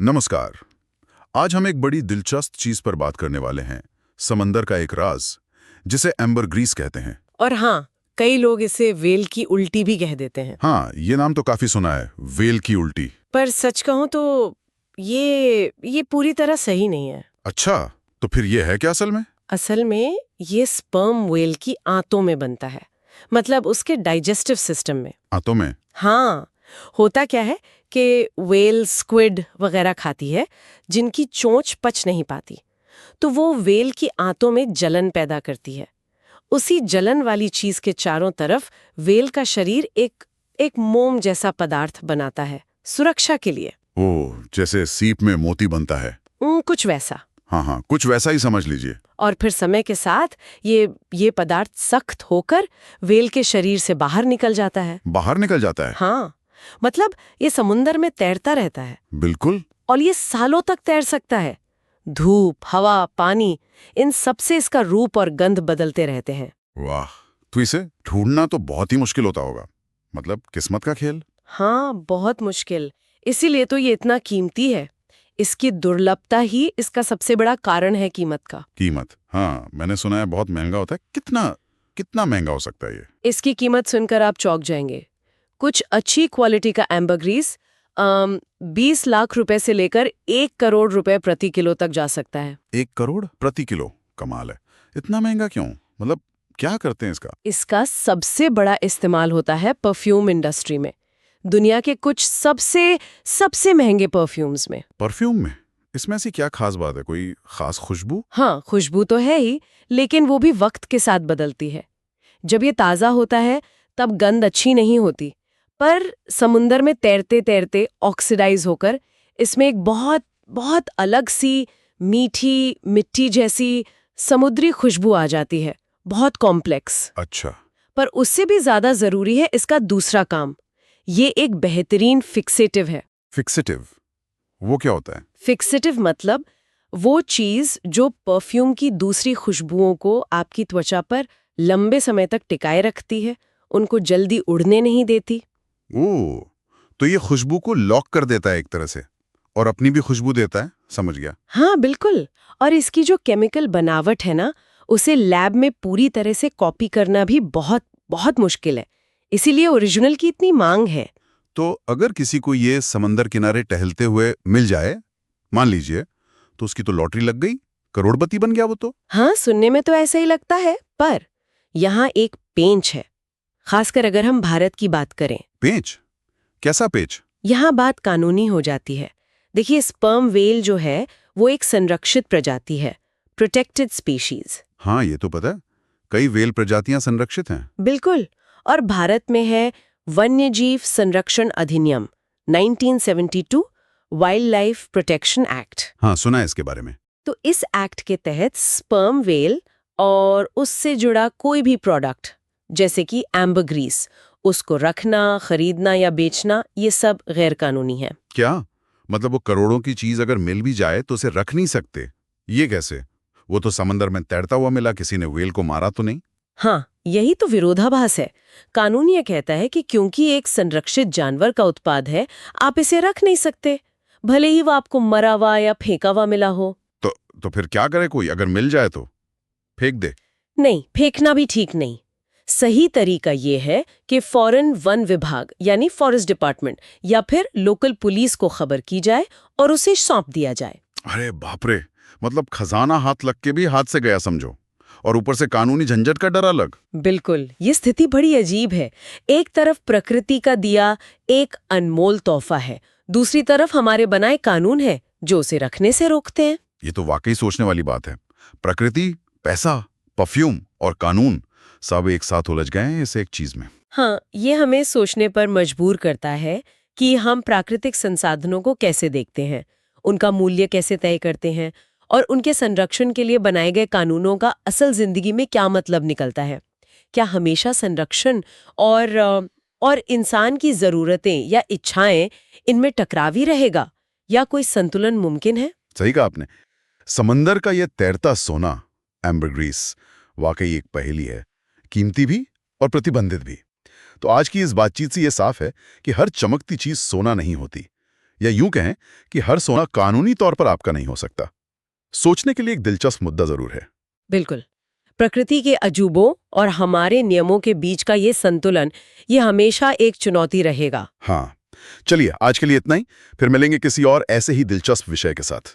नमस्कार। आज हम एक बड़ी दिलचस्प चीज पर बात करने वाले हैं, समंदर का एक राज जिसे एम्बरग्रीस कहते हैं। और हाँ, कई लोग इसे वेल की उल्टी भी कह देते हैं। हाँ, ये नाम तो काफी सुना है, वेल की उल्टी। पर सच कहूं तो ये पूरी तरह सही नहीं है। अच्छा, तो फिर ये है क्या असल में? असल में ये स्पर्म वेल की आंतों में बनता है, मतलब उसके डाइजेस्टिव सिस्टम में। आंतों में? हाँ, होता क्या है कि वेल स्क्विड वगैरह खाती है जिनकी चोंच पच नहीं पाती, तो वो वेल की आंतों में जलन पैदा करती है। उसी जलन वाली चीज के चारों तरफ वेल का शरीर एक एक मोम जैसा पदार्थ बनाता है, सुरक्षा के लिए। ओह, जैसे सीप में मोती बनता है। कुछ वैसा। हाँ हाँ, कुछ वैसा ही समझ लीजिए। और फिर समय के साथ ये पदार्थ सख्त होकर वेल के शरीर से बाहर निकल जाता है। बाहर निकल जाता है? हाँ, मतलब ये समुंदर में तैरता रहता है। बिल्कुल। और ये सालों तक तैर सकता है। धूप, हवा, पानी, इन सब से इसका रूप और गंध बदलते रहते हैं। वाह, तो इसे ढूंढना तो बहुत ही मुश्किल होता होगा। मतलब किस्मत का खेल। हाँ, बहुत मुश्किल। इसीलिए तो ये इतना कीमती है। इसकी दुर्लभता ही इसका सबसे बड़ा कारण है कीमत का। कीमत? हाँ, मैंने सुना है बहुत महंगा होता है। कितना कितना महंगा हो सकता है ये? इसकी कीमत सुनकर आप चौंक जाएंगे। कुछ अच्छी क्वालिटी का एम्बरग्रीस 20 लाख रुपए से लेकर 1 करोड़ रुपए प्रति किलो तक जा सकता है। 1 करोड़ प्रति किलो? कमाल है। इतना महंगा क्यों? मतलब क्या करते हैं इसका? इसका सबसे बड़ा इस्तेमाल होता है परफ्यूम इंडस्ट्री में। दुनिया के कुछ सबसे सबसे महंगे परफ्यूम्स में। परफ्यूम में? इसमें ऐसी क्या खास बात है? कोई खास खुशबू? हाँ, खुशबू तो है ही, लेकिन वो भी वक्त के साथ बदलती है। जब ये ताज़ा होता है तब गंध अच्छी नहीं होती, पर समुंदर में तैरते तैरते ऑक्सीडाइज होकर इसमें एक बहुत बहुत अलग सी मीठी मिट्टी जैसी समुद्री खुशबू आ जाती है, बहुत कॉम्प्लेक्स। अच्छा। पर उससे भी ज्यादा जरूरी है इसका दूसरा काम। ये एक बेहतरीन फिक्सेटिव है। फिक्सेटिव? वो क्या होता है? फिक्सेटिव मतलब वो चीज जो परफ्यूम की दूसरी खुशबुओं को आपकी त्वचा पर लंबे समय तक टिकाए रखती है, उनको जल्दी उड़ने नहीं देती। ओह, तो ये खुशबू को लॉक कर देता है एक तरह से, और अपनी भी खुशबू देता है। समझ गया। हाँ, बिल्कुल। और इसकी जो केमिकल बनावट है ना, उसे लैब में पूरी तरह से कॉपी करना भी बहुत बहुत मुश्किल है। इसीलिए ओरिजिनल की इतनी मांग है। तो अगर किसी को ये समंदर किनारे टहलते हुए मिल जाए, मान लीजिए, तो उसकी तो लॉटरी लग गई, करोड़पति बन गया वो तो। हाँ, सुनने में तो ऐसा ही लगता है, पर यहाँ एक पेंच है, खासकर अगर हम भारत की बात करें। पेंच? कैसा पेंच? यहाँ बात कानूनी हो जाती है। देखिए, स्पर्म वेल जो है वो एक संरक्षित प्रजाति है, प्रोटेक्टेड स्पीशीज। हाँ, ये तो पता है। कई वेल प्रजातियां संरक्षित हैं। बिल्कुल। और भारत में है वन्यजीव संरक्षण अधिनियम 1972, वाइल्ड लाइफ प्रोटेक्शन एक्ट। हाँ, सुना है इसके बारे में। तो इस एक्ट के तहत स्पर्म वेल और उससे जुड़ा कोई भी प्रोडक्ट, जैसे कि एम्बरग्रीस, उसको रखना, खरीदना या बेचना, ये सब गैर कानूनी है। क्या मतलब वो करोड़ों की चीज अगर मिल भी जाए तो उसे रख नहीं सकते? ये कैसे? वो तो समंदर में तैरता हुआ मिला, किसी ने वेल को मारा तो नहीं? हाँ, यही तो विरोधाभास है। कानून ये कहता है कि क्योंकि एक संरक्षित जानवर का उत्पाद है, आप इसे रख नहीं सकते, भले ही वो आपको मरा हुआ या फेंका हुआ मिला हो। तो फिर क्या करे कोई? अगर मिल जाए तो फेंक दे? नहीं, फेंकना भी ठीक नहीं। सही तरीका ये है कि फौरन वन विभाग यानी फॉरेस्ट डिपार्टमेंट या फिर लोकल पुलिस को खबर की जाए और उसे सौंप दिया जाए। अरे बाप रे, मतलब खजाना हाथ लग के भी हाथ से गया समझो, और ऊपर से कानूनी झंझट का डर अलग। बिल्कुल, ये स्थिति बड़ी अजीब है। एक तरफ प्रकृति का दिया एक अनमोल तोहफा है, दूसरी तरफ हमारे बनाए कानून है जो उसे रखने से रोकते हैं। ये तो वाकई सोचने वाली बात है। प्रकृति, पैसा, परफ्यूम और कानून सब एक साथ उलझ गए हैं इस एक चीज में। हाँ, ये हमें सोचने पर मजबूर करता है कि हम प्राकृतिक संसाधनों को कैसे देखते हैं, उनका मूल्य कैसे तय करते हैं और उनके संरक्षण के लिए बनाए गए कानूनों का असल जिंदगी में क्या मतलब निकलता है। क्या हमेशा संरक्षण और इंसान की जरूरतें या इच्छाएं इनमें टकराव ही रहेगा, या कोई संतुलन मुमकिन है? सही कहा आपने। समंदर का यह तैरता सोना, एम्बरग्रीस, वाकई एक पहेली है, कीमती भी और प्रतिबंधित भी। तो आज की इस बातचीत से यह साफ है कि हर चमकती चीज सोना नहीं होती। या यूं कहें कि हर सोना कानूनी तौर पर आपका नहीं हो सकता। सोचने के लिए एक दिलचस्प मुद्दा जरूर है। बिल्कुल। प्रकृति के अजूबों और हमारे नियमों के बीच का ये संतुलन, ये हमेशा एक चुनौती रहेगा। हाँ, चलिए आज के लिए इतना ही, फिर मिलेंगे किसी और ऐसे ही दिलचस्प विषय के साथ।